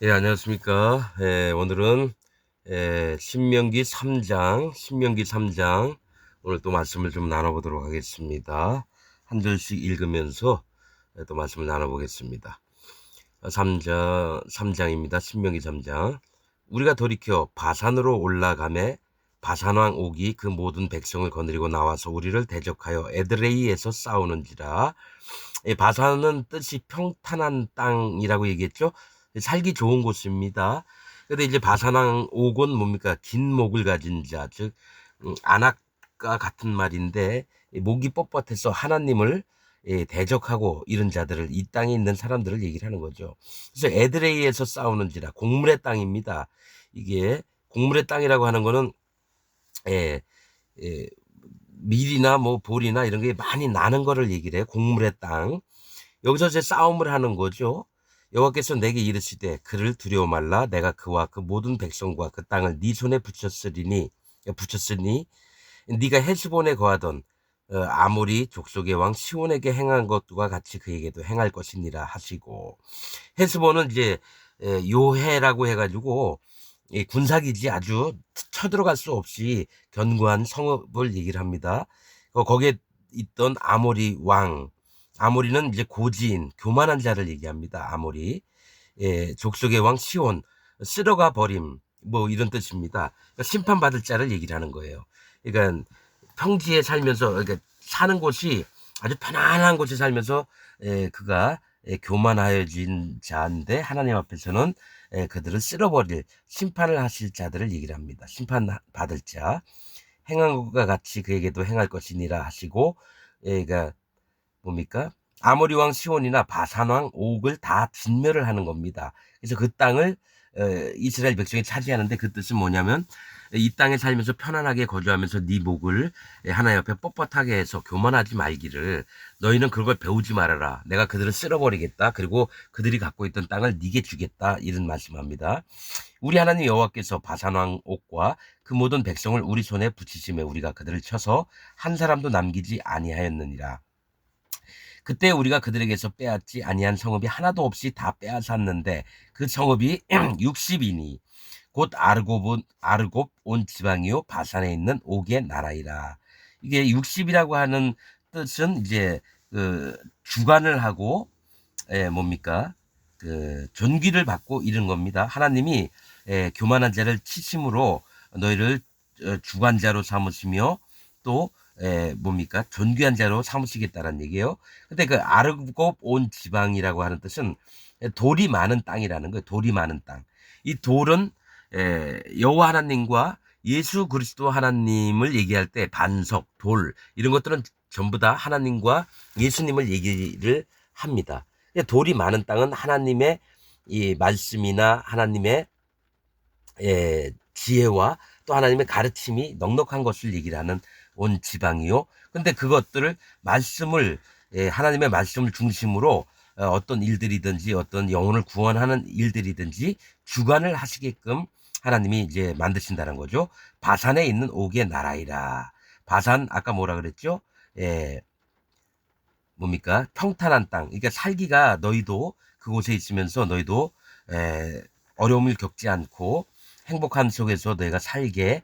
예, 안녕하십니까. 오늘은 신명기 3장 오늘 또 말씀을 좀 나눠보도록 하겠습니다. 한 절씩 읽으면서 또 말씀을 나눠보겠습니다. 3장입니다. 신명기 3장. 우리가 돌이켜 바산으로 올라가매 바산왕 옥이 그 모든 백성을 거느리고 나와서 우리를 대적하여 에드레이에서 싸우는지라. 바산은 뜻이 평탄한 땅이라고 얘기했죠. 살기 좋은 곳입니다. 근데 이제 바산왕 옥은 뭡니까? 긴 목을 가진 자, 즉 안악과 같은 말인데 목이 뻣뻣해서 하나님을 대적하고 이런 자들을, 이 땅에 있는 사람들을 얘기를 하는 거죠. 그래서 에드레이에서 싸우는지라, 곡물의 땅입니다. 이게 곡물의 땅이라고 하는 거는 예, 예, 밀이나 뭐 보리나 이런 게 많이 나는 거를 얘기를 해요. 곡물의 땅. 여기서 이제 싸움을 하는 거죠. 여호와께서 내게 이르시되 그를 두려워 말라. 내가 그와 그 모든 백성과 그 땅을 네 손에 붙였으니 네가 헤스본에 거하던 아모리 족속의 왕 시온에게 행한 것과 같이 그에게도 행할 것이니라 하시고. 헤스본은 이제 요해라고 해가지고 이 군사기지, 아주 쳐들어갈 수 없이 견고한 성읍을 얘기를 합니다. 거기에 있던 아모리 왕, 아모리는 이제 고지인, 교만한 자를 얘기합니다. 아모리. 족속의 왕 시온, 쓸어가 버림, 뭐 이런 뜻입니다. 그러니까 심판받을 자를 얘기를 하는 거예요. 그러니까 평지에 살면서, 그러니까 사는 곳이 아주 편안한 곳에 살면서 그가 교만하여진 자인데 하나님 앞에서는 그들을 쓸어버릴, 심판을 하실 자들을 얘기를 합니다. 심판받을 자. 행한 것과 같이 그에게도 행할 것이니라 하시고. 그러니까 뭡니까? 아모리 왕 시온이나 바산 왕 옥을 다 진멸을 하는 겁니다. 그래서 그 땅을 이스라엘 백성이 차지하는데, 그 뜻은 뭐냐면 이 땅에 살면서 편안하게 거주하면서 네 목을 하나님 앞에 뻣뻣하게 해서 교만하지 말기를, 너희는 그걸 배우지 말아라. 내가 그들을 쓸어버리겠다. 그리고 그들이 갖고 있던 땅을 네게 주겠다. 이런 말씀합니다. 우리 하나님 여호와께서 바산 왕 옥과 그 모든 백성을 우리 손에 붙이심에 우리가 그들을 쳐서 한 사람도 남기지 아니하였느니라. 그때 우리가 그들에게서 빼앗지 아니한 성읍이 하나도 없이 다 빼앗았는데 그 성읍이 60이니 곧 아르곱 온 지방이요 바산에 있는 옥의 나라이라. 이게 60이라고 하는 뜻은 이제 그 주관을 하고 뭡니까? 그 존귀를 받고 이런 겁니다. 하나님이 교만한 자를 치심으로 너희를 주관자로 삼으시며 또 뭡니까? 존귀한 자로 삼으시겠다는 얘기예요. 근데 그 아르곱 온 지방이라고 하는 뜻은 돌이 많은 땅이라는 거예요. 돌이 많은 땅. 이 돌은 여호와 하나님과 예수 그리스도 하나님을 얘기할 때 반석, 돌 이런 것들은 전부 다 하나님과 예수님을 얘기를 합니다. 돌이 많은 땅은 하나님의 이 말씀이나 하나님의 지혜와 또 하나님의 가르침이 넉넉한 것을 얘기를 하는 온 지방이요. 근데 그것들을 말씀을 하나님의 말씀을 중심으로 어떤 일들이든지 어떤 영혼을 구원하는 일들이든지 주관을 하시게끔 하나님이 이제 만드신다는 거죠. 바산에 있는 옥의 나라이라. 바산 아까 뭐라 그랬죠? 예, 뭡니까? 평탄한 땅. 그러니까 살기가, 너희도 그곳에 있으면서 너희도 어려움을 겪지 않고 행복한 속에서 너희가 살게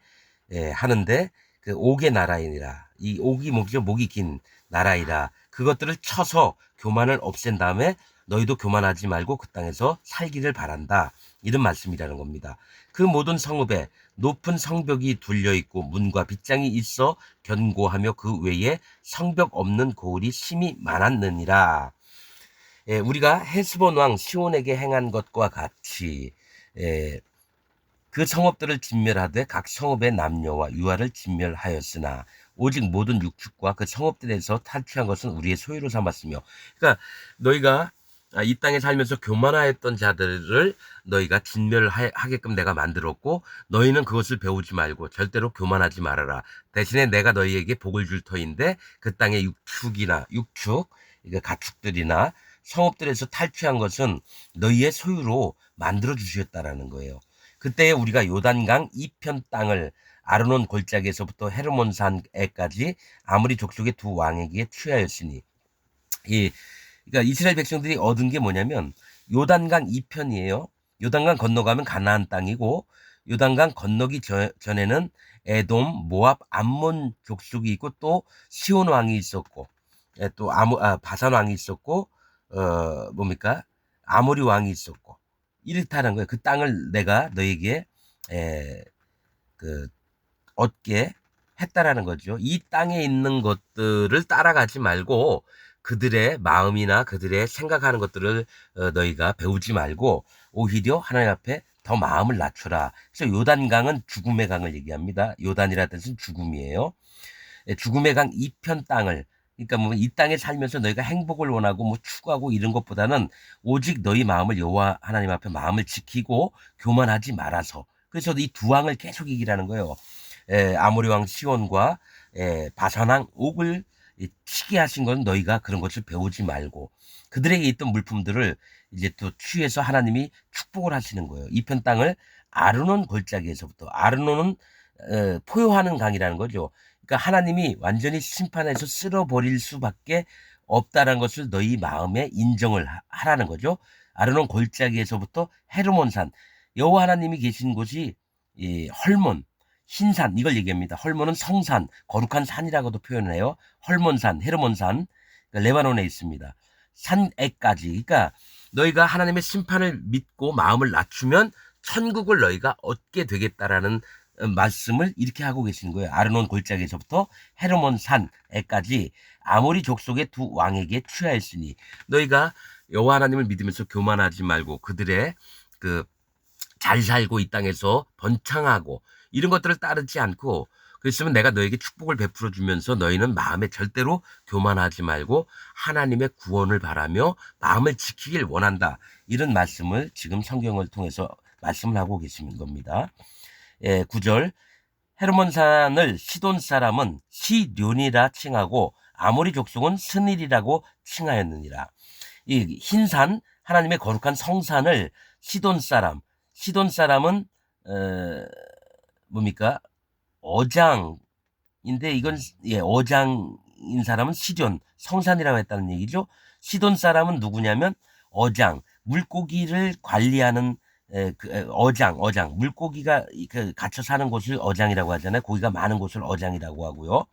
하는데 그 옥의 나라이니라. 이 옥이 뭐죠? 목이 긴 나라이라. 그것들을 쳐서 교만을 없앤 다음에 너희도 교만하지 말고 그 땅에서 살기를 바란다. 이런 말씀이라는 겁니다. 그 모든 성읍에 높은 성벽이 둘려 있고 문과 빗장이 있어 견고하며 그 외에 성벽 없는 고을이 심히 많았느니라. 우리가 헤스본 왕 시온에게 행한 것과 같이 그 성읍들을 진멸하되 각 성읍의 남녀와 유아를 진멸하였으나 오직 모든 육축과 그 성읍들에서 탈취한 것은 우리의 소유로 삼았으며. 그러니까 너희가 이 땅에 살면서 교만하였던 자들을 너희가 진멸하게끔 내가 만들었고, 너희는 그것을 배우지 말고 절대로 교만하지 말아라. 대신에 내가 너희에게 복을 줄 터인데 그 땅의 육축, 가축들이나 성읍들에서 탈취한 것은 너희의 소유로 만들어 주셨다라는 거예요. 그때 우리가 요단강 이편 땅을 아르논 골짜기에서부터 헤르몬산에까지 아모리 족속의 두 왕에게 취하였으니. 그러니까 이스라엘 백성들이 얻은 게 뭐냐면 요단강 이편이에요. 요단강 건너가면 가나안 땅이고 요단강 건너기 전에는 에돔, 모압, 암몬 족속이 있고 또 시온 왕이 있었고 또 바산 왕이 있었고 뭡니까? 아모리 왕이 있었고 이렇다는 거예요. 그 땅을 내가 너에게 에, 그 얻게 했다라는 거죠. 이 땅에 있는 것들을 따라가지 말고 그들의 마음이나 그들의 생각하는 것들을 너희가 배우지 말고 오히려 하나님 앞에 더 마음을 낮춰라. 그래서 요단강은 죽음의 강을 얘기합니다. 요단이라는 뜻은 죽음이에요. 죽음의 강 이편 땅을 그러니까 뭐 이 땅에 살면서 너희가 행복을 원하고 뭐 추구하고 이런 것보다는 오직 너희 마음을 여호와 하나님 앞에 마음을 지키고 교만하지 말아서 그래서 이 두 왕을 계속 얘기하는 거예요. 아모리 왕 시온과 바산 왕 옥을 치게 하신 건 너희가 그런 것을 배우지 말고 그들에게 있던 물품들을 이제 또 취해서 하나님이 축복을 하시는 거예요. 이 편 땅을 아르논 골짜기에서부터 아르논은 포효하는 강이라는 거죠. 그러니까 하나님이 완전히 심판해서 쓸어버릴 수밖에 없다는 것을 너희 마음에 인정을 하라는 거죠. 아르논 골짜기에서부터 헤르몬산 여호와 하나님이 계신 곳이 이 헐몬 흰산 이걸 얘기합니다. 헐몬은 성산 거룩한 산이라고도 표현해요. 헐몬산 헤르몬산 그러니까 레바논에 있습니다. 산에까지 그러니까 너희가 하나님의 심판을 믿고 마음을 낮추면 천국을 너희가 얻게 되겠다라는 말씀을 이렇게 하고 계시는 거예요. 아르논 골짜기에서부터 헤르몬 산에까지 아모리 족속의 두 왕에게 취하였으니 너희가 여호와 하나님을 믿으면서 교만하지 말고 그들의 그 잘 살고 이 땅에서 번창하고 이런 것들을 따르지 않고 그랬으면 내가 너에게 축복을 베풀어 주면서 너희는 마음에 절대로 교만하지 말고 하나님의 구원을 바라며 마음을 지키길 원한다. 이런 말씀을 지금 성경을 통해서 말씀을 하고 계시는 겁니다. 9절 헤르몬산을 시돈 사람은 시륜이라 칭하고 아모리 족속은 스닐이라고 칭하였느니라. 이 흰산 하나님의 거룩한 성산을 시돈 사람은 뭡니까? 어장인데 이건 어장인 사람은 시돈 성산이라고 했다는 얘기죠. 시돈 사람은 누구냐면 어장 물고기를 관리하는 어장 물고기가 갇혀 사는 곳을 어장이라고 하잖아요. 고기가 많은 곳을 어장이라고 하고요.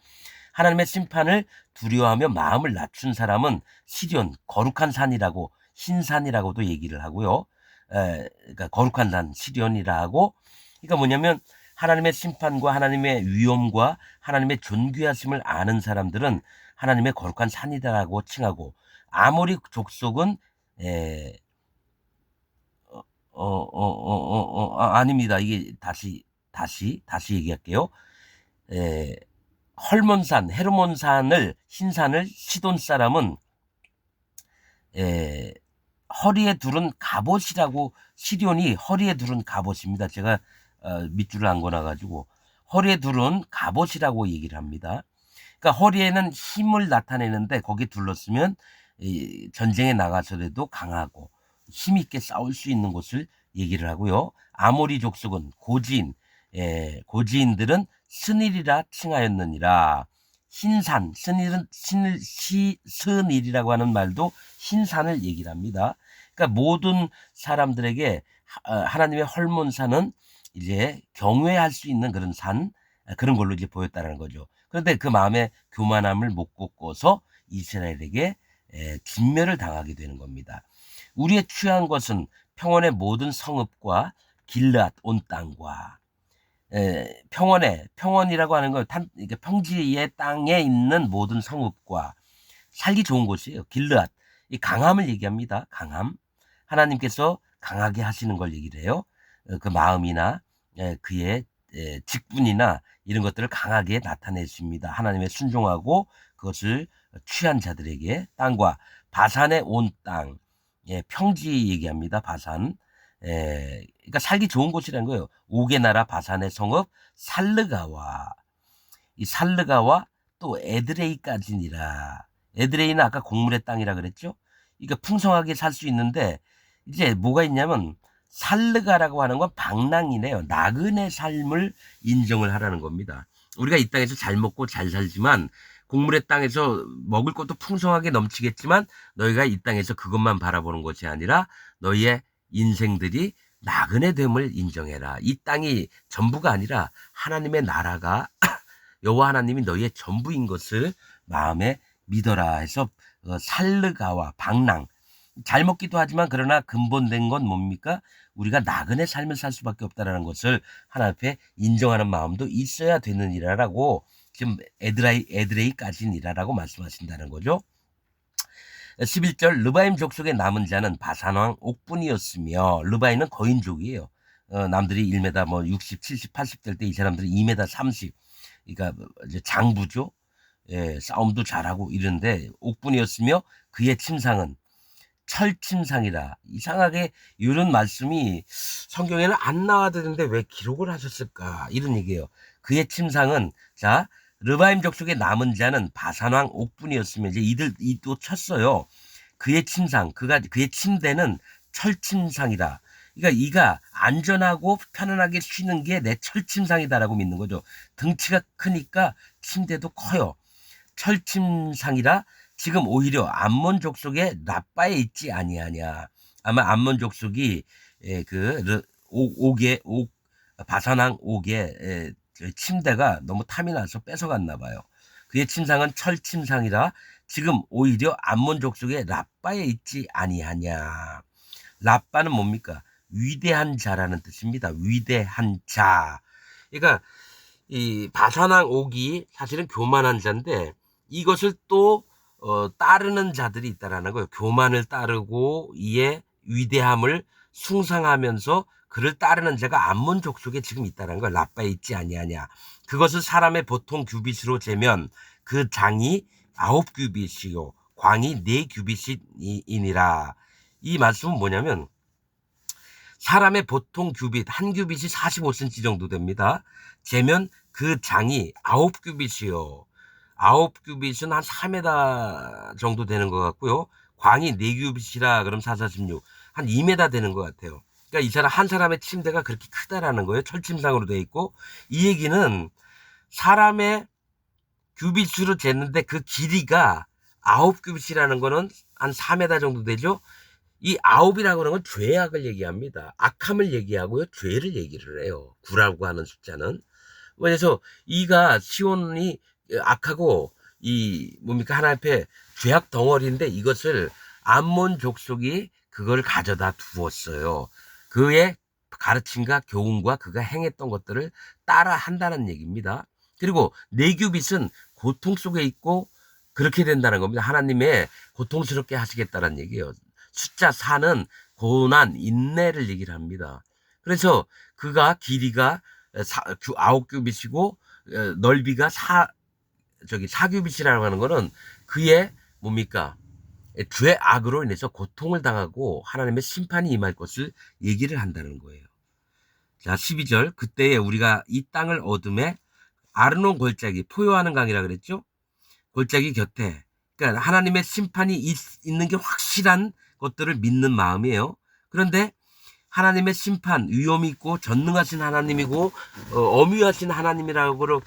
하나님의 심판을 두려워하며 마음을 낮춘 사람은 시돈 거룩한 산이라고 흰산이라고도 얘기를 하고요. 그러니까 거룩한 산 시돈이라 하고 그러니까 뭐냐면 하나님의 심판과 하나님의 위엄과 하나님의 존귀하심을 아는 사람들은 하나님의 거룩한 산이다라고 칭하고 아모리 족속은 아닙니다. 이게 다시 얘기할게요. 헐몬산, 헤르몬산을 흰산을 시돈 사람은 허리에 두른 갑옷이라고 시돈이 허리에 두른 갑옷입니다. 제가 밑줄을 안 그어놔가지고 허리에 두른 갑옷이라고 얘기를 합니다. 그러니까 허리에는 힘을 나타내는데 거기 둘렀으면 전쟁에 나가서라도 강하고 힘있게 싸울 수 있는 곳을 얘기를 하고요. 아모리 족속은 고지인들은 스닐이라 칭하였느니라. 흰산, 스닐이라고 하는 말도 흰산을 얘기를 합니다. 그러니까 모든 사람들에게 하나님의 헐몬산은 이제 경외할 수 있는 그런 산, 그런 걸로 이제 보였다는 거죠. 그런데 그 마음에 교만함을 못 꺾어서 이스라엘에게 진멸을 당하게 되는 겁니다. 우리의 취한 것은 평원의 모든 성읍과 길앗 온 땅과 평원이라고 하는 건 평지의 땅에 있는 모든 성읍과 살기 좋은 곳이에요. 길앗 이 강함을 얘기합니다. 강함 하나님께서 강하게 하시는 걸 얘기를 해요. 그 마음이나 그의 직분이나 이런 것들을 강하게 나타내십니다. 하나님의 순종하고 그것을 취한 자들에게 땅과 바산의 온 땅, 평지 얘기합니다. 바산. 그러니까 살기 좋은 곳이라는 거예요. 옥의 나라 바산의 성읍 살르가와 이 살르가와 또 에드레이까지니라. 에드레이는 아까 곡물의 땅이라 그랬죠. 그러니까 풍성하게 살 수 있는데 이제 뭐가 있냐면 살르가라고 하는 건 방랑이네요. 나그네 삶을 인정을 하라는 겁니다. 우리가 이 땅에서 잘 먹고 잘 살지만 곡물의 땅에서 먹을 것도 풍성하게 넘치겠지만 너희가 이 땅에서 그것만 바라보는 것이 아니라 너희의 인생들이 나그네 됨을 인정해라. 이 땅이 전부가 아니라 하나님의 나라가 여호와 하나님이 너희의 전부인 것을 마음에 믿어라 해서 살르가와 방랑, 잘 먹기도 하지만 그러나 근본된 건 뭡니까? 우리가 나그네 삶을 살 수밖에 없다라는 것을 하나님 앞에 인정하는 마음도 있어야 되느니라라고 지금 에드레이까지니라라고 말씀하신다는 거죠. 11절 르바임 족속의 남은 자는 바산왕 옥분이었으며, 르바임은 거인족이에요. 남들이 1m 뭐 60, 70, 80 될 때 이 사람들이 2m 30, 그러니까 이제 장부죠. 예, 싸움도 잘하고 이런데 옥분이었으며 그의 침상은 철침상이라. 이상하게 이런 말씀이 성경에는 안 나와드는데 왜 기록을 하셨을까, 이런 얘기예요. 그의 침상은, 자, 르바임 족속의 남은 자는 바산왕 옥분이었으며, 이제 이도 쳤어요. 그의 침상, 그의 침대는 철침상이라. 그러니까 이가 안전하고 편안하게 쉬는 게 내 철침상이다라고 믿는 거죠. 등치가 크니까 침대도 커요. 철침상이라. 지금 오히려 암몬 족속의 라빠에 있지 아니하냐. 아마 암몬 족속이 바산왕 옥의 침대가 너무 탐이 나서 뺏어갔나 봐요. 그의 침상은 철침상이라 지금 오히려 암몬 족속의 라빠에 있지 아니하냐. 라빠는 뭡니까? 위대한 자라는 뜻입니다. 위대한 자. 그러니까 이 바산왕 옥이 사실은 교만한 자인데 이것을 또 따르는 자들이 있다라는 거예요. 교만을 따르고 이의 위대함을 숭상하면서 그를 따르는 자가 암몬 족속에 지금 있다는 거예요. 라빠에 있지 아니하냐. 그것을 사람의 보통 규빗으로 재면 그 장이 9규빗이요 광이 4규빗이니라. 이 말씀은 뭐냐면 사람의 보통 규빗, 한 규빗이 45cm 정도 됩니다. 재면 그 장이 9규빗이요. 9규빗은 한 4m 정도 되는 것 같고요. 광이 4규빗이라 그럼 4, 46, 한 2m 되는 것 같아요. 그러니까 이 사람 한 사람의 침대가 그렇게 크다라는 거예요. 철침상으로 되어 있고, 이 얘기는 사람의 규빗으로 쟀는데 그 길이가 9규빗이라는 거는 한 4m 정도 되죠. 이 9이라고 하는 건 죄악을 얘기합니다. 악함을 얘기하고요. 죄를 얘기를 해요. 9라고 하는 숫자는. 그래서 이가 시온이 악하고 이 뭡니까 하나님 앞에 죄악 덩어리인데 이것을 암몬 족속이 그걸 가져다 두었어요. 그의 가르침과 교훈과 그가 행했던 것들을 따라 한다는 얘기입니다. 그리고 네규빗은 고통 속에 있고 그렇게 된다는 겁니다. 하나님의 고통스럽게 하시겠다는 얘기예요. 숫자 4는 고난, 인내를 얘기를 합니다. 그래서 그가 길이가 9규빗이고 넓이가 4규빗이라고 하는 거는 그의 뭡니까? 죄악으로 인해서 고통을 당하고 하나님의 심판이 임할 것을 얘기를 한다는 거예요. 자, 12절. 그때에 우리가 이 땅을 얻음에 아르논 골짜기, 포효하는 강이라 그랬죠? 골짜기 곁에. 그러니까 하나님의 심판이 있는 게 확실한 것들을 믿는 마음이에요. 그런데 하나님의 심판, 위엄이 있고 전능하신 하나님이고 엄위하신 하나님이라고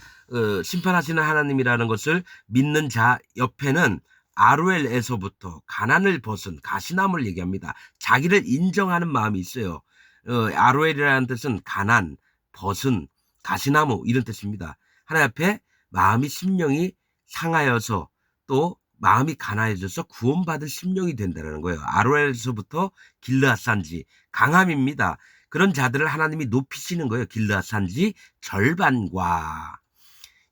심판하시는 하나님이라는 것을 믿는 자 옆에는 아루엘에서부터 가난을 벗은 가시나무를 얘기합니다. 자기를 인정하는 마음이 있어요. 아루엘이라는 뜻은 가난, 벗은, 가시나무 이런 뜻입니다. 하나님 앞에 마음이 심령이 상하여서 또 마음이 가난해져서 구원받을 심령이 된다는 거예요. 아로엘에서부터 길르앗 산지, 강함입니다. 그런 자들을 하나님이 높이시는 거예요. 길르앗 산지 절반과,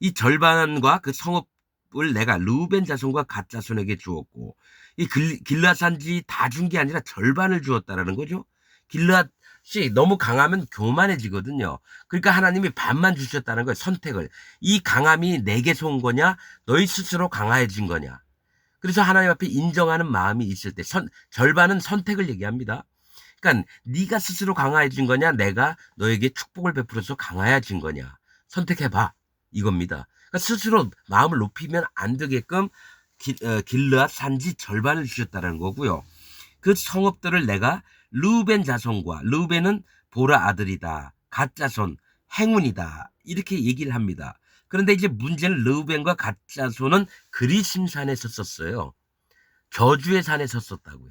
이 절반과 그 성읍을 내가 르우벤 자손과 갓 자손에게 주었고, 이 길르앗 산지 다 준 게 아니라 절반을 주었다라는 거죠. 길르앗이 너무 강하면 교만해지거든요. 그러니까 하나님이 반만 주셨다는 거예요. 선택을. 이 강함이 내게서 온 거냐, 너희 스스로 강해진 거냐. 그래서 하나님 앞에 인정하는 마음이 있을 때 절반은 선택을 얘기합니다. 그러니까 네가 스스로 강해진 거냐, 내가 너에게 축복을 베풀어서 강해진 거냐, 선택해봐, 이겁니다. 그러니까 스스로 마음을 높이면 안 되게끔 길르앗 산지 절반을 주셨다는 거고요. 그 성읍들을 내가 르우벤 자손과, 르우벤은 보라 아들이다, 갓 자손, 행운이다, 이렇게 얘기를 합니다. 그런데 이제 문제는 르우벤과 갓 자손은 그리심 산에 섰었어요. 저주의 산에 섰었다고요.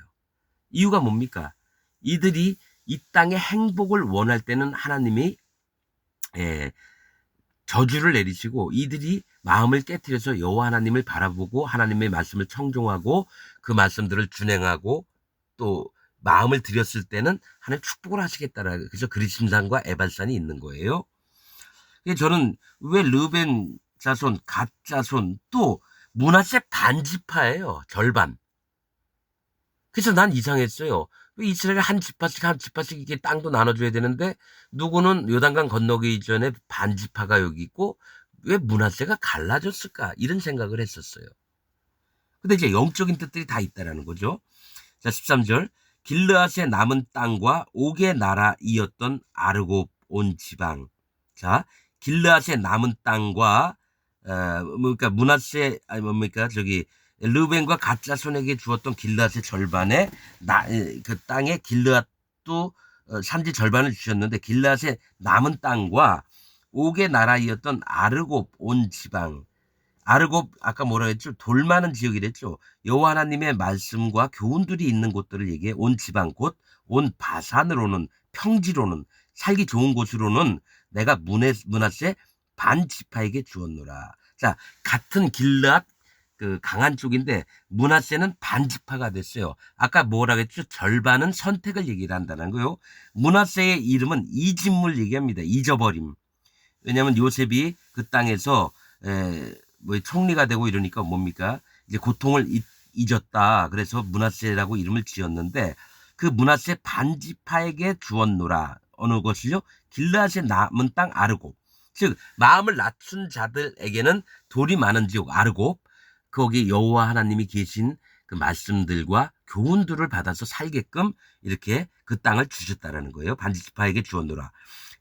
이유가 뭡니까? 이들이 이 땅의 행복을 원할 때는 하나님이 예, 저주를 내리시고 이들이 마음을 깨트려서 여호와 하나님을 바라보고 하나님의 말씀을 청종하고 그 말씀들을 준행하고 또 마음을 들였을 때는 하나님 축복을 하시겠다라. 그래서 그리심산과 에발산이 있는 거예요. 저는 왜 르벤 자손, 갓 자손 또 므낫세 반지파예요. 절반. 그래서 난 이상했어요. 왜 이스라엘 한 지파씩 이게 땅도 나눠줘야 되는데 누구는 요단강 건너기 전에 반지파가 여기 있고 왜 므낫세가 갈라졌을까 이런 생각을 했었어요. 근데 이제 영적인 뜻들이 다 있다라는 거죠. 자, 13절. 길르앗의 남은 땅과 옥의 나라이었던 아르곱 온 지방. 자, 길르앗의 남은 땅과 뭡니까 므낫세 아니 뭡니까 저기 르벤과 갓 자손에게 주었던 길르앗의 절반에 그 땅에 길르앗도 산지 절반을 주셨는데 길르앗의 남은 땅과 옥의 나라이었던 아르곱 온 지방. 아르곱 아까 뭐라 했죠? 돌 많은 지역이랬죠. 여호와 하나님의 말씀과 교훈들이 있는 곳들을 얘기해. 온 지방 곧 온 바산으로는 평지로는 살기 좋은 곳으로는 내가 므낫세 반 지파에게 주었노라. 자, 같은 길르앗 그 강한 쪽인데 므낫세는 반 지파가 됐어요. 아까 뭐라 했죠? 절반은 선택을 얘기를 한다는 거요. 므낫세의 이름은 이진물 얘기합니다. 잊어버림. 왜냐하면 요셉이 그 땅에서 뭐 총리가 되고 이러니까 뭡니까? 이제 고통을 잊었다. 그래서 므낫세라고 이름을 지었는데 그 므낫세 반지파에게 주었노라. 어느 것을요? 길르앗의 남은 땅 아르곱. 즉 마음을 낮춘 자들에게는 돌이 많은 지역 아르곱. 거기 여호와 하나님이 계신 그 말씀들과 교훈들을 받아서 살게끔 이렇게 그 땅을 주셨다라는 거예요. 반지파에게 주었노라.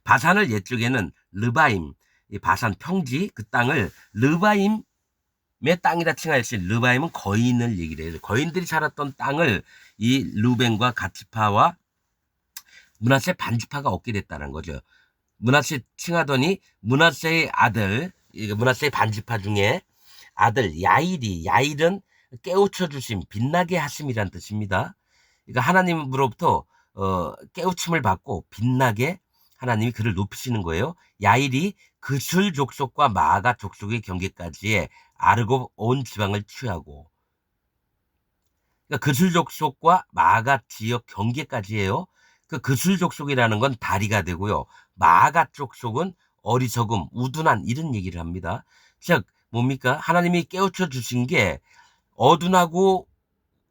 바산을 옛적에는 르바임, 바산 평지 그 땅을 르바임의 땅이라 칭하였으니 르바임은 거인을 얘기를 해요. 거인들이 살았던 땅을 이 르벤과 갓지파와 므낫세 반지파가 얻게 됐다는 거죠. 므낫세 칭하더니 므낫세의 아들, 므낫세의 반지파 중에 아들 야일은 깨우쳐 주심, 빛나게 하심이란 뜻입니다. 그러니까 하나님으로부터 깨우침을 받고 빛나게 하나님이 그를 높이시는 거예요. 야일이 그술 족속과 마가 족속의 경계까지의 아르곱 온 지방을 취하고, 그러니까 그술 족속과 마가 지역 경계까지예요. 그 그술 족속이라는 건 다리가 되고요. 마가 족속은 어리석음, 우둔한 이런 얘기를 합니다. 즉 뭡니까? 하나님이 깨우쳐 주신 게 어둔하고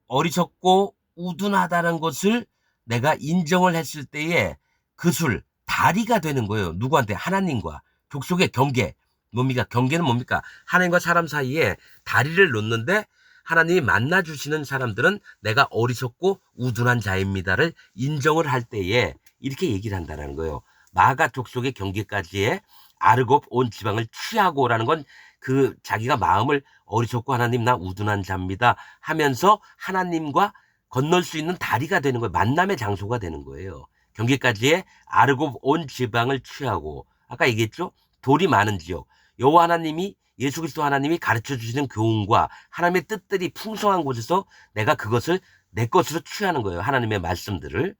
어리석고 우둔하다는 것을 내가 인정을 했을 때에 그술 다리가 되는 거예요. 누구한테? 하나님과 족속의 경계. 뭡니까? 경계는 뭡니까? 하나님과 사람 사이에 다리를 놓는데 하나님이 만나주시는 사람들은 내가 어리석고 우둔한 자입니다를 인정을 할 때에 이렇게 얘기를 한다는 거예요. 마가 족속의 경계까지의 아르곱 온 지방을 취하고라는 건 그 자기가 마음을 어리석고 하나님 나 우둔한 자입니다 하면서 하나님과 건널 수 있는 다리가 되는 거예요. 만남의 장소가 되는 거예요. 경계까지의 아르곱 온 지방을 취하고 아까 얘기했죠. 돌이 많은 지역. 여호와 하나님이 예수 그리스도 하나님이 가르쳐 주시는 교훈과 하나님의 뜻들이 풍성한 곳에서 내가 그것을 내 것으로 취하는 거예요. 하나님의 말씀들을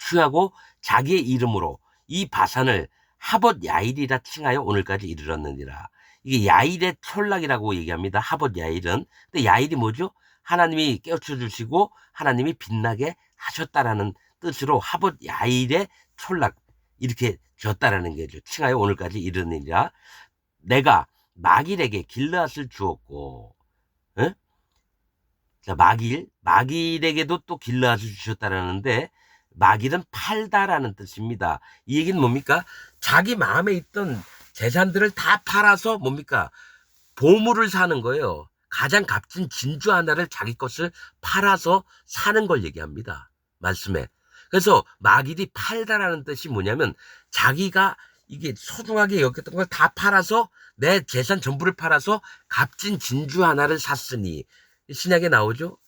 취하고 자기의 이름으로 이 바산을 하봇 야일이라 칭하여 오늘까지 이르렀느니라. 이게 야일의 촌락이라고 얘기합니다. 하봇 야일은. 근데 야일이 뭐죠? 하나님이 깨우쳐 주시고 하나님이 빛나게 하셨다라는 뜻으로 하봇 야일의 촌락 이렇게 졌다라는 게죠. 칭하여 오늘까지 이르느니라. 내가 마길에게 길르앗을 주었고, 에? 자 마길에게도 또 길르앗을 주셨다라는데 마길은 팔다라는 뜻입니다. 이 얘기는 뭡니까? 자기 마음에 있던 재산들을 다 팔아서 뭡니까? 보물을 사는 거예요. 가장 값진 진주 하나를 자기 것을 팔아서 사는 걸 얘기합니다. 말씀에. 그래서 마길이 팔다라는 뜻이 뭐냐면 자기가 이게 소중하게 여겼던 걸 다 팔아서 내 재산 전부를 팔아서 값진 진주 하나를 샀으니 신약에 나오죠.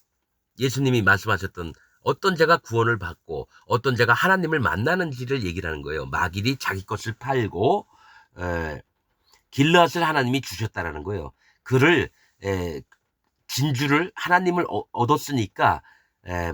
예수님이 말씀하셨던 어떤 자가 구원을 받고 어떤 자가 하나님을 만나는지를 얘기를 하는 거예요. 마길이 자기 것을 팔고 길르앗을 하나님이 주셨다라는 거예요. 그를 진주를 하나님을 얻었으니까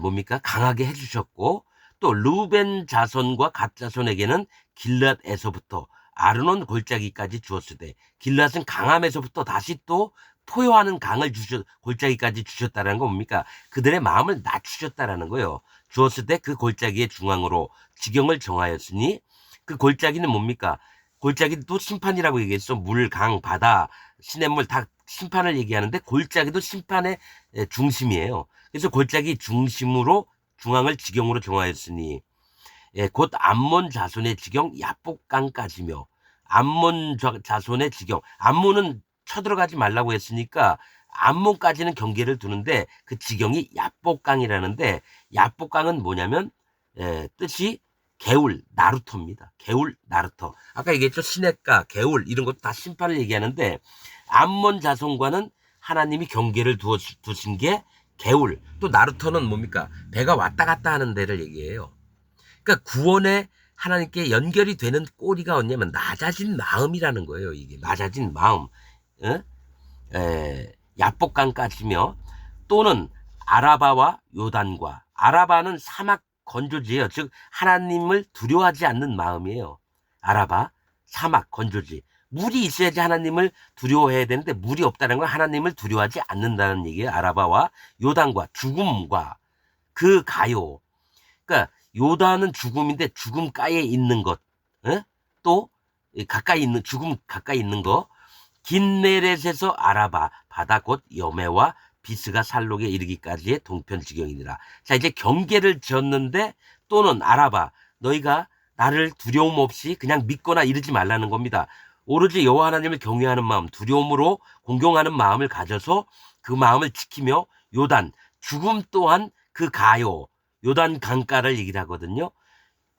뭡니까? 강하게 해주셨고 또 르우벤 자손과 갓 자손에게는 길앗에서부터 아르논 골짜기까지 주었으되, 길앗은 강함에서부터 다시 또 포효하는 강을 골짜기까지 주셨다는 건 뭡니까? 그들의 마음을 낮추셨다라는 거예요. 주었을 때 그 골짜기의 중앙으로 지경을 정하였으니, 그 골짜기는 뭡니까? 골짜기도 심판이라고 얘기했어. 물, 강, 바다, 시냇물 다 심판을 얘기하는데, 골짜기도 심판의 중심이에요. 그래서 골짜기 중심으로 중앙을 지경으로 정하였으니, 곧 암몬 자손의 지경 야복강까지며, 암몬 자손의 지경, 암몬은 쳐들어가지 말라고 했으니까 암몬까지는 경계를 두는데 그 지경이 야복강이라는데, 야복강은 뭐냐면 뜻이 개울, 나루터입니다. 개울, 나루터. 아까 얘기했죠. 시냇가, 개울 이런 것도 다 심판을 얘기하는데, 암몬 자손과는 하나님이 경계를 두신 게 개울, 또 나루터는 뭡니까? 배가 왔다 갔다 하는 데를 얘기해요. 그러니까 구원에 하나님께 연결이 되는 꼬리가 어냐면 낮아진 마음이라는 거예요. 이게 낮아진 마음. 야복강까지며, 또는 아라바와 요단과, 아라바는 사막 건조지예요. 즉 하나님을 두려워하지 않는 마음이에요. 아라바, 사막 건조지. 물이 있어야지 하나님을 두려워해야 되는데 물이 없다는 건 하나님을 두려워하지 않는다는 얘기예요. 아라바와 요단과, 죽음과 그 가요. 그러니까 요단은 죽음인데 죽음가에 있는 것, 또 가까이 있는, 죽음 가까이 있는 거. 긴네렛에서 아라바, 바다 곧 여매와 비스가 살록에 이르기까지의 동편 지경이니라. 자, 이제 경계를 지었는데, 또는 아라바, 너희가 나를 두려움 없이 그냥 믿거나 이르지 말라는 겁니다. 오로지 여호와 하나님을 경외하는 마음, 두려움으로 공경하는 마음을 가져서 그 마음을 지키며, 요단, 죽음 또한 그 가요, 요단 강가를 얘기를 하거든요.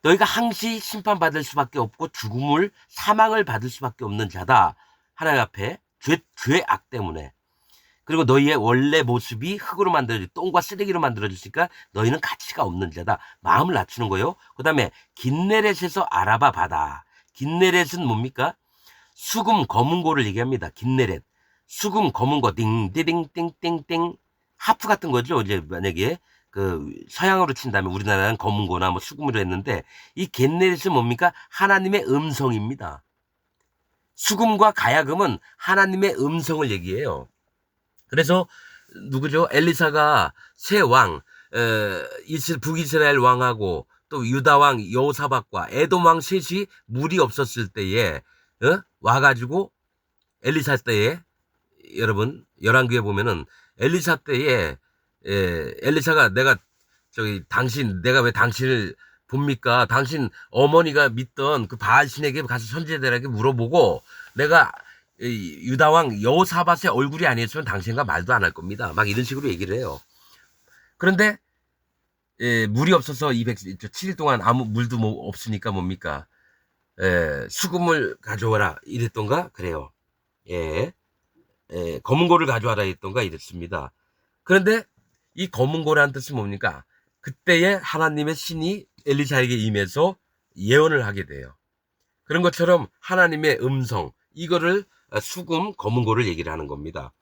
너희가 항시 심판받을 수밖에 없고 죽음을, 사망을 받을 수밖에 없는 자다. 하나님 앞에 죄악 때문에. 그리고 너희의 원래 모습이 흙으로 만들어져, 똥과 쓰레기로 만들어졌으니까 너희는 가치가 없는 자다. 마음을 낮추는 거예요. 그 다음에 긴네렛에서 아라바 바다. 긴네렛은 뭡니까? 수금 검은고를 얘기합니다. 긴네렛. 수금 검은고, 띵디링띵띵띵. 하프 같은 거죠. 이제 만약에 그 서양으로 친다면 우리나라는 검은고나 뭐 수금으로 했는데, 이 긴네렛은 뭡니까? 하나님의 음성입니다. 수금과 가야금은 하나님의 음성을 얘기해요. 그래서 누구죠? 엘리사가 새 왕, 북이스라엘 왕하고 또 유다 왕 여호사밧과 에돔 왕 셋이 물이 없었을 때에 와가지고, 엘리사 때에, 여러분 열왕기에 보면은 엘리사 때에 엘리사가 내가 왜 당신을 봅니까? 당신 어머니가 믿던 그 바알 신에게 가서 선지자들에게 물어보고, 내가 유다왕 여호사밧의 얼굴이 아니었으면 당신과 말도 안 할 겁니다. 막 이런 식으로 얘기를 해요. 그런데 물이 없어서 7일 동안 아무 물도 없으니까 뭡니까? 수금을 가져와라 이랬던가 그래요. 검은고를 가져와라 이랬던가 이랬습니다. 그런데 이 검은고라는 뜻은 뭡니까? 그때에 하나님의 신이 엘리사에게 임해서 예언을 하게 돼요. 그런 것처럼 하나님의 음성, 이거를 수금, 검은고를 얘기를 하는 겁니다.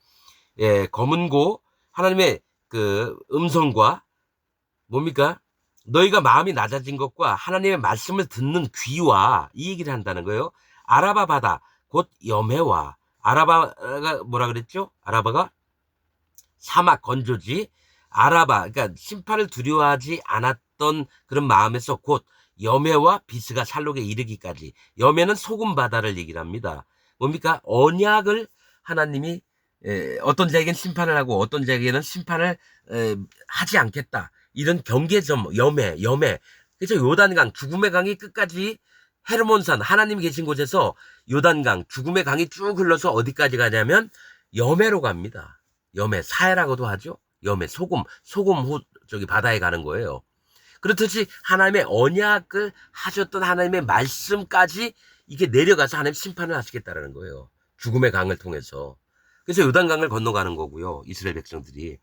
검은고, 하나님의 그 음성과 뭡니까? 너희가 마음이 낮아진 것과 하나님의 말씀을 듣는 귀와, 이 얘기를 한다는 거예요. 아라바 바다, 곧 여매와, 아라바가 뭐라 그랬죠? 아라바가 사막 건조지. 아라바, 그러니까 심판을 두려워하지 않았던 그런 마음에서 곧 여매와 비스가 살록에 이르기까지. 여매는 소금 바다를 얘기를 합니다. 뭡니까? 언약을 하나님이 어떤 자에게는 심판을 하고 어떤 자에게는 심판을 하지 않겠다. 이런 경계점, 여매. 그래서 요단강, 죽음의 강이 끝까지 헤르몬산, 하나님이 계신 곳에서 요단강, 죽음의 강이 쭉 흘러서 어디까지 가냐면 여매로 갑니다. 여매, 사해라고도 하죠. 여매, 소금 바다에 가는 거예요. 그렇듯이 하나님의 언약을 하셨던 하나님의 말씀까지 이게 내려가서 하나님 심판을 하시겠다라는 거예요. 죽음의 강을 통해서. 그래서 요단강을 건너가는 거고요. 이스라엘 백성들이.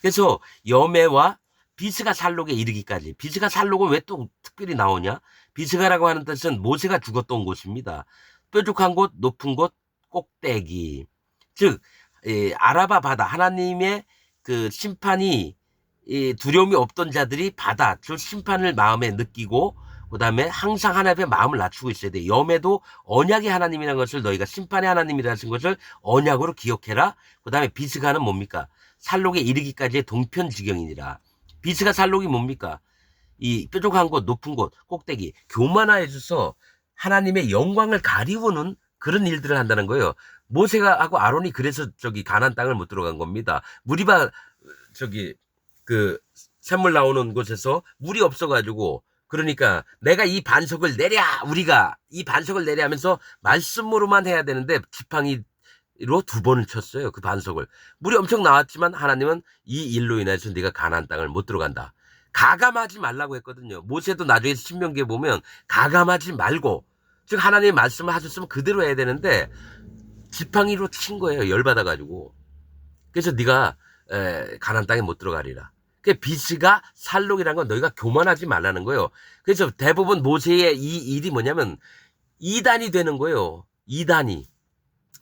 그래서 여매와 비스가 살록에 이르기까지. 비스가 살록은 왜 또 특별히 나오냐? 비스가라고 하는 뜻은 모세가 죽었던 곳입니다. 뾰족한 곳, 높은 곳, 꼭대기. 즉 아라바 바다, 하나님의 그 심판이 이 두려움이 없던 자들이 받아 저 심판을 마음에 느끼고 그다음에 항상 하나님 앞에 마음을 낮추고 있어야 돼. 염에도 언약의 하나님이라는 것을 너희가 심판의 하나님이라는 것을 언약으로 기억해라. 그다음에 비스가는 뭡니까? 살록에 이르기까지의 동편지경이니라. 비스가 살록이 뭡니까? 이 뾰족한 곳, 높은 곳, 꼭대기, 교만하여져서 하나님의 영광을 가리우는 그런 일들을 한다는 거예요. 모세가 하고 아론이 그래서 저기 가나안 땅을 못 들어간 겁니다. 무리바 저기 그 샘물 나오는 곳에서 물이 없어가지고 그러니까 내가 이 반석을 내랴 우리가 이 반석을 내랴 하면서 말씀으로만 해야 되는데 지팡이로 2번을 쳤어요. 그 반석을. 물이 엄청 나왔지만 하나님은 이 일로 인해서 네가 가나안 땅을 못 들어간다. 가감하지 말라고 했거든요. 모세도 나중에 신명기에 보면 가감하지 말고 즉 하나님의 말씀을 하셨으면 그대로 해야 되는데 지팡이로 친 거예요. 열받아가지고. 그래서 네가 가나안 땅에 못 들어가리라. 그 비스가 살록이라는 건 너희가 교만하지 말라는 거예요. 그래서 대부분 모세의 이 일이 뭐냐면 이단이 되는 거예요. 이단이.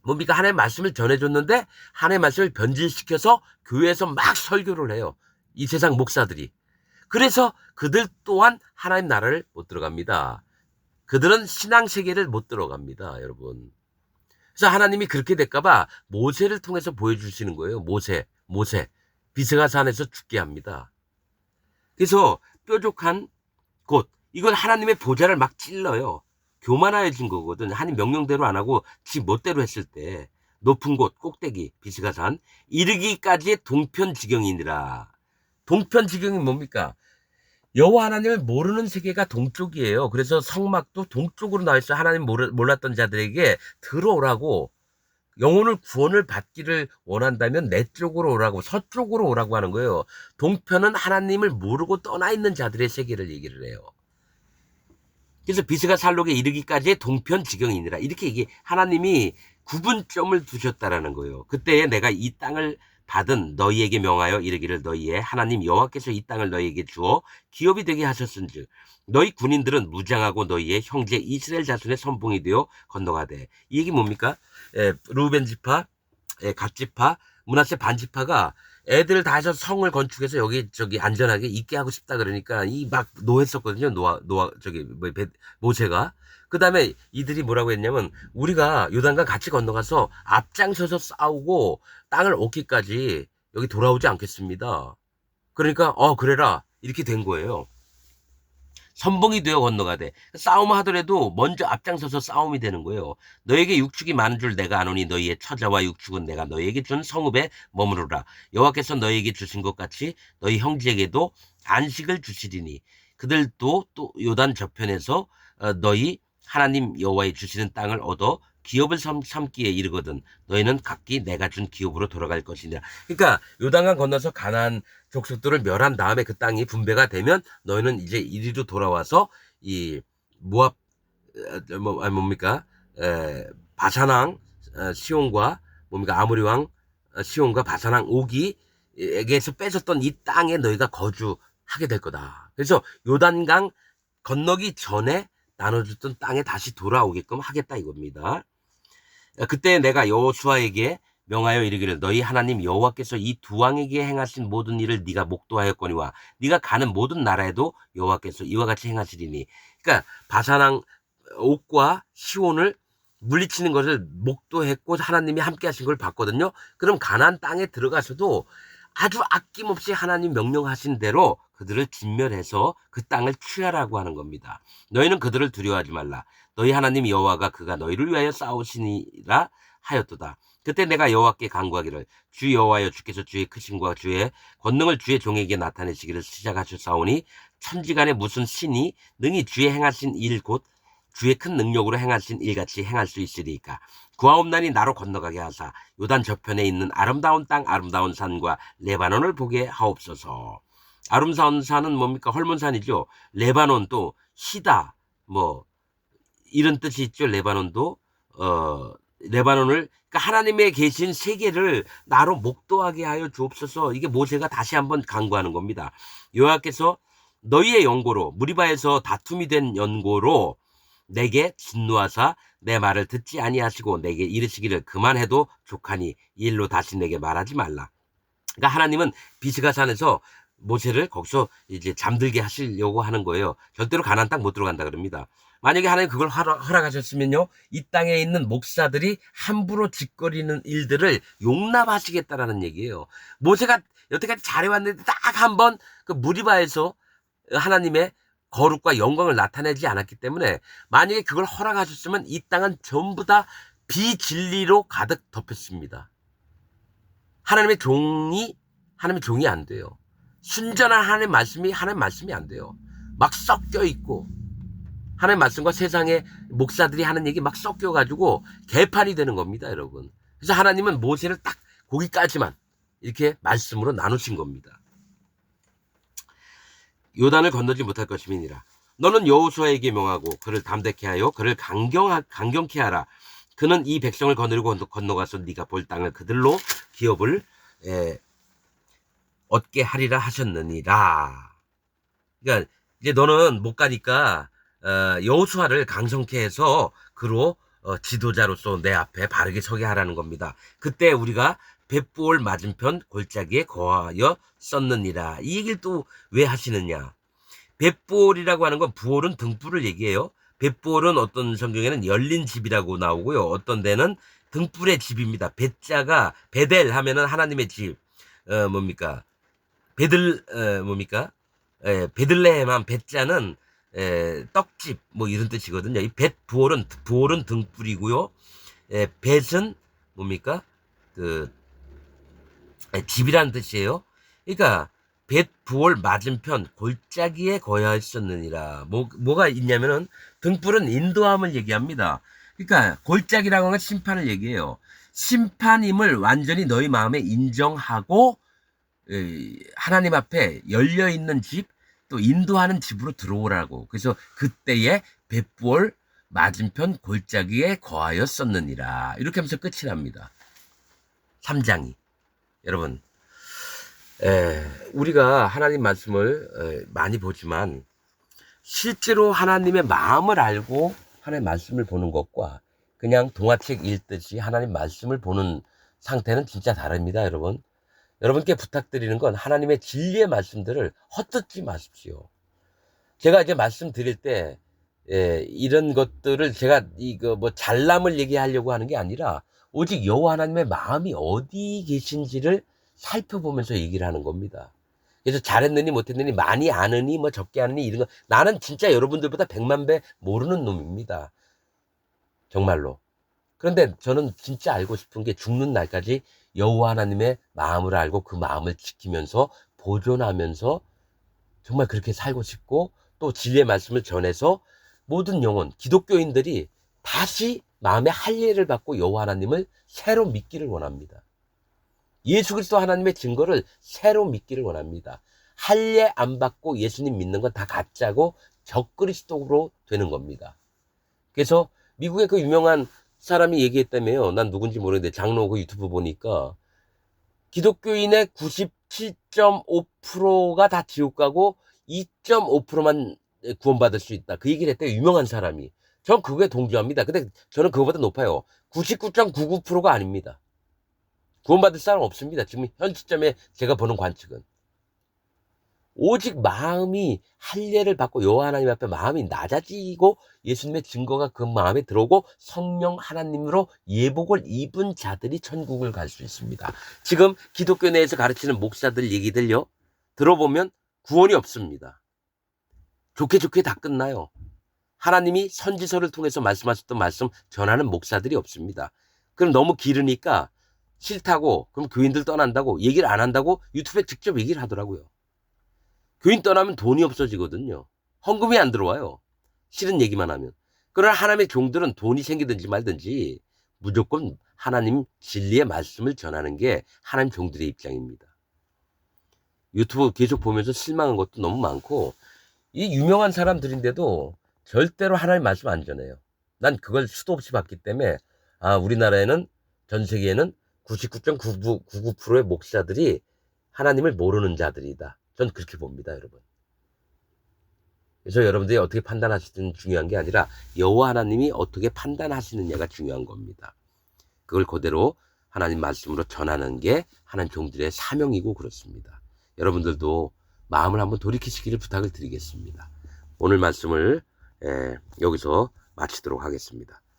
뭡니까? 하나님의 말씀을 전해줬는데 하나님의 말씀을 변질시켜서 교회에서 막 설교를 해요. 이 세상 목사들이. 그래서 그들 또한 하나님 나라를 못 들어갑니다. 그들은 신앙 세계를 못 들어갑니다, 여러분. 그래서 하나님이 그렇게 될까봐 모세를 통해서 보여주시는 거예요. 모세. 비스가 산에서 죽게 합니다. 그래서 뾰족한 곳, 이걸 하나님의 보좌를 막 찔러요. 교만해진 거거든. 하나님 명령대로 안 하고 지 멋대로 했을 때 높은 곳, 꼭대기, 비스가 산 이르기까지의 동편지경이니라. 동편지경이 뭡니까? 여호와 하나님을 모르는 세계가 동쪽이에요. 그래서 성막도 동쪽으로 나와 있어요. 하나님 몰랐던 자들에게 들어오라고 영혼을 구원을 받기를 원한다면 내 쪽으로 오라고 서쪽으로 오라고 하는 거예요. 동편은 하나님을 모르고 떠나 있는 자들의 세계를 얘기를 해요. 그래서 비스가 살록에 이르기까지의 동편지경이니라 이렇게 하나님이 구분점을 두셨다라는 거예요. 그때 내가 이 땅을 받은 너희에게 명하여 이르기를 너희의 하나님 여호와께서 이 땅을 너희에게 주어 기업이 되게 하셨은즉 너희 군인들은 무장하고 너희의 형제 이스라엘 자손의 선봉이 되어 건너가되. 이 얘기 뭡니까? 루벤 지파, 갓 지파, 므낫세 반 지파가 애들 다 해서 성을 건축해서 여기 저기 안전하게 있게 하고 싶다 그러니까 이 막 노했었거든요. 모세가. 그 다음에 이들이 뭐라고 했냐면 우리가 요단강 같이 건너가서 앞장서서 싸우고 땅을 얻기까지 여기 돌아오지 않겠습니다. 그러니까 그래라 이렇게 된 거예요. 선봉이 되어 건너가되 싸움 하더라도 먼저 앞장서서 싸움이 되는 거예요. 너에게 육축이 많은 줄 내가 아노니 너희의 처자와 육축은 내가 너희에게 준 성읍에 머무르라. 여호와께서 너희에게 주신 것 같이 너희 형제에게도 안식을 주시리니 그들도 또 요단 저편에서 너희 하나님 여호와의 주시는 땅을 얻어 기업을 삼기에 이르거든 너희는 각기 내가 준 기업으로 돌아갈 것이니라. 그러니까 요단강 건너서 가나안 족속들을 멸한 다음에 그 땅이 분배가 되면 너희는 이제 이리로 돌아와서 이 모압 뭡니까 바산왕 시온과 뭡니까 아모리 왕 시온과 바산왕 오기에게서 뺏었던 이 땅에 너희가 거주하게 될 거다. 그래서 요단강 건너기 전에 나눠줬던 땅에 다시 돌아오게끔 하겠다 이겁니다. 그때 내가 여호수아에게 명하여 이르기를 너희 하나님 여호와께서 이 두 왕에게 행하신 모든 일을 네가 목도하였거니와 네가 가는 모든 나라에도 여호와께서 이와 같이 행하시리니. 그러니까 바산왕 옥과 시온을 물리치는 것을 목도했고 하나님이 함께 하신 걸 봤거든요. 그럼 가나안 땅에 들어가서도 아주 아낌없이 하나님 명령하신 대로 그들을 진멸해서 그 땅을 취하라고 하는 겁니다. 너희는 그들을 두려워하지 말라. 너희 하나님 여호와가 그가 너희를 위하여 싸우시니라 하였도다. 그때 내가 여호와께 간구하기를 주 여호와여 주께서 주의 크심과 주의 권능을 주의 종에게 나타내시기를 시작하셨사오니 천지간에 무슨 신이 능히 주의 행하신 일 곧 주의 큰 능력으로 행하신 일같이 행할 수 있으리이까. 구하옵나니 나로 건너가게 하사 요단 저편에 있는 아름다운 땅 아름다운 산과 레바논을 보게 하옵소서. 아름다운 산은 뭡니까? 헐몬산이죠. 레바논 또 시다 뭐 이런 뜻이 있죠. 레바논도 레바논을 그러니까 하나님의 계신 세계를 나로 목도하게 하여 주옵소서. 이게 모세가 다시 한번 간구하는 겁니다. 여호와께서 너희의 연고로 무리바에서 다툼이 된 연고로 내게 진노하사 내 말을 듣지 아니하시고 내게 이르시기를 그만해도 족하니 이 일로 다시 내게 말하지 말라. 그러니까 하나님은 비스가산에서 모세를 거기서 이제 잠들게 하시려고 하는 거예요. 절대로 가나안 땅 못 들어간다 그럽니다. 만약에 하나님 그걸 허락하셨으면요, 이 땅에 있는 목사들이 함부로 짓거리는 일들을 용납하시겠다라는 얘기예요. 모세가 여태까지 잘해왔는데 딱 한 번 그 무리바에서 하나님의 거룩과 영광을 나타내지 않았기 때문에, 만약에 그걸 허락하셨으면 이 땅은 전부 다 비진리로 가득 덮였습니다. 하나님의 종이 안 돼요. 순전한 하나님의 말씀이 안 돼요. 막 섞여 있고, 하나님의 말씀과 세상의 목사들이 하는 얘기 막 섞여가지고 개판이 되는 겁니다, 여러분. 그래서 하나님은 모세를 딱 거기까지만 이렇게 말씀으로 나누신 겁니다. 요단을 건너지 못할 것임이니라. 너는 여호수아에게 명하고 그를 담대케 하여 그를 강경케 하라. 그는 이 백성을 거느리고 건너가서 네가 볼 땅을 그들로 기업을 얻게 하리라 하셨느니라. 그러니까 이제 너는 못 가니까 여호수아를 강성케 해서 그로 지도자로서 내 앞에 바르게 서게 하라는 겁니다. 그때 우리가 벳부올 맞은편 골짜기에 거하여 썼느니라. 이 얘기를 또 왜 하시느냐? 벳부올이라고 하는 건, 부올은 등불을 얘기해요. 벳부올은 어떤 성경에는 열린 집이라고 나오고요. 어떤 데는 등불의 집입니다. 벳자가 베델 하면은 하나님의 집, 뭡니까? 베들레헴 한 벳자는 떡집 뭐 이런 뜻이거든요. 이 부올은 등불이고요. 벳은 뭡니까? 그 집이라는 뜻이에요. 그러니까 벳 부올 맞은편 골짜기에 거하였었느니라. 뭐가 있냐면은, 등불은 인도함을 얘기합니다. 그러니까 골짜기라고 하는 건 심판을 얘기해요. 심판임을 완전히 너희 마음에 인정하고 하나님 앞에 열려 있는 집, 또 인도하는 집으로 들어오라고. 그래서 그때에 벳부올 맞은편 골짜기에 거하였었느니라. 이렇게 하면서 끝이 납니다. 3장이. 여러분, 우리가 하나님 말씀을 많이 보지만 실제로 하나님의 마음을 알고 하나님의 말씀을 보는 것과 그냥 동화책 읽듯이 하나님 말씀을 보는 상태는 진짜 다릅니다, 여러분. 여러분께 부탁드리는 건 하나님의 진리의 말씀들을 헛듣지 마십시오. 제가 이제 말씀드릴 때 이런 것들을 제가 잘남을 얘기하려고 하는 게 아니라, 오직 여호와 하나님의 마음이 어디 계신지를 살펴보면서 얘기를 하는 겁니다. 그래서 잘했느니 못했느니, 많이 아느니 뭐 적게 아느니, 이런 거, 나는 진짜 여러분들보다 100만 배 모르는 놈입니다, 정말로. 그런데 저는 진짜 알고 싶은 게, 죽는 날까지 여호와 하나님의 마음을 알고 그 마음을 지키면서 보존하면서 정말 그렇게 살고 싶고, 또 진리의 말씀을 전해서 모든 영혼, 기독교인들이 다시 마음의 할례를 받고 여호와 하나님을 새로 믿기를 원합니다. 예수 그리스도 하나님의 증거를 새로 믿기를 원합니다. 할례 안 받고 예수님 믿는 건 다 가짜고 적그리스도로 되는 겁니다. 그래서 미국의 그 유명한 사람이 얘기했다며요. 난 누군지 모르는데, 장로 그 유튜브 보니까 기독교인의 97.5%가 다 지옥 가고 2.5%만 구원받을 수 있다. 그 얘기를 했대요, 유명한 사람이. 전 그거에 동조합니다. 근데 저는 그거보다 높아요. 99.99%가 아닙니다. 구원받을 사람 없습니다. 지금 현 시점에 제가 보는 관측은. 오직 마음이 할례를 받고 여호와 하나님 앞에 마음이 낮아지고 예수님의 증거가 그 마음에 들어오고 성령 하나님으로 예복을 입은 자들이 천국을 갈 수 있습니다. 지금 기독교 내에서 가르치는 목사들 얘기들요, 들어보면 구원이 없습니다. 좋게 다 끝나요. 하나님이 선지서를 통해서 말씀하셨던 말씀 전하는 목사들이 없습니다. 그럼 너무 길으니까 싫다고, 그럼 교인들 떠난다고 얘기를 안 한다고 유튜브에 직접 얘기를 하더라고요. 교인 떠나면 돈이 없어지거든요. 헌금이 안 들어와요, 싫은 얘기만 하면. 그러나 하나님의 종들은 돈이 생기든지 말든지 무조건 하나님 진리의 말씀을 전하는 게 하나님 종들의 입장입니다. 유튜브 계속 보면서 실망한 것도 너무 많고, 이 유명한 사람들인데도 절대로 하나님 말씀 안 전해요. 난 그걸 수도 없이 봤기 때문에, 우리나라에는, 전 세계에는 99.99%의 목사들이 하나님을 모르는 자들이다. 전 그렇게 봅니다, 여러분. 그래서 여러분들이 어떻게 판단하시든 중요한 게 아니라 여호와 하나님이 어떻게 판단하시느냐가 중요한 겁니다. 그걸 그대로 하나님 말씀으로 전하는 게 하나님 종들의 사명이고 그렇습니다. 여러분들도 마음을 한번 돌이키시기를 부탁을 드리겠습니다. 오늘 말씀을 여기서 마치도록 하겠습니다.